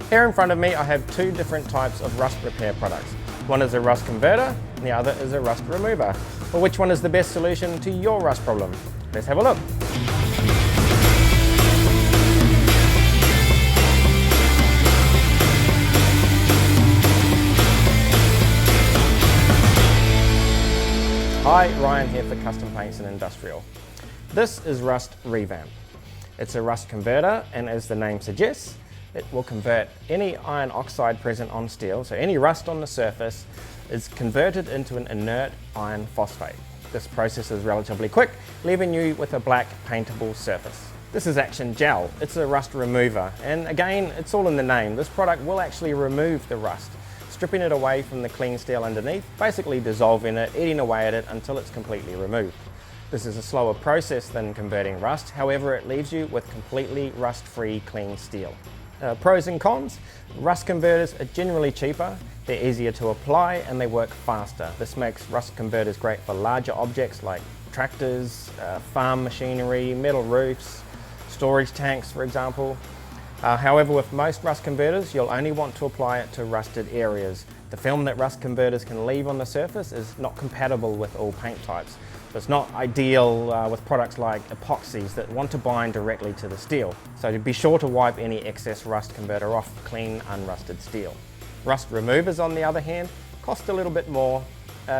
Here in front of me I have two different types of rust repair products. One is a rust converter and the other is a rust remover. Well, which one is the best solution to your rust problem? Let's have a look. Hi, Ryan here for Custom Paints and Industrial. This is Rust Revamp. It's a rust converter, and as the name suggests, it will convert any iron oxide present on steel, so any rust on the surface is converted into an inert iron phosphate. This process is relatively quick, leaving you with a black paintable surface. This is Action Gel. It's a rust remover, and again, it's all in the name. This product will actually remove the rust, stripping it away from the clean steel underneath, basically dissolving it, eating away at it until it's completely removed. This is a slower process than converting rust, however it leaves you with completely rust-free clean steel. Pros and cons: rust converters are generally cheaper, they're easier to apply and they work faster. This makes rust converters great for larger objects like tractors, farm machinery, metal roofs, storage tanks for example. However, with most rust converters, you'll only want to apply it to rusted areas. The film that rust converters can leave on the surface is not compatible with all paint types. It's not ideal with products like epoxies that want to bind directly to the steel. So be sure to wipe any excess rust converter off clean, unrusted steel. Rust removers, on the other hand, cost a little bit more,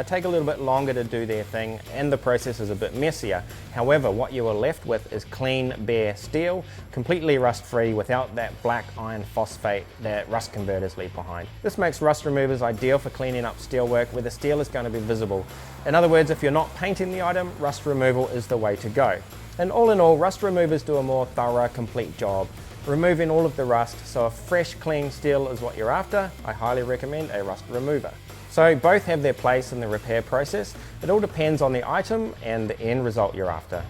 take a little bit longer to do their thing, and the process is a bit messier. However, what you are left with is clean, bare steel, completely rust-free without that black iron phosphate that rust converters leave behind. This makes rust removers ideal for cleaning up steelwork where the steel is going to be visible. In other words, if you're not painting the item, rust removal is the way to go. And all in all, rust removers do a more thorough, complete job, removing all of the rust, so if fresh, clean steel is what you're after, I highly recommend a rust remover. So both have their place in the repair process. It all depends on the item and the end result you're after.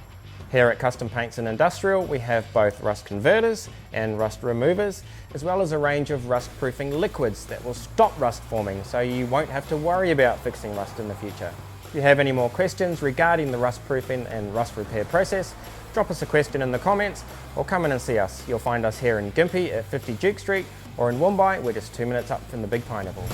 Here at Custom Paints and Industrial, we have both rust converters and rust removers, as well as a range of rust proofing liquids that will stop rust forming, so you won't have to worry about fixing rust in the future. If you have any more questions regarding the rust proofing and rust repair process, drop us a question in the comments or come in and see us. You'll find us here in Gympie at 50 Duke Street, or in Woombye, we're just 2 minutes up from the Big Pineapple.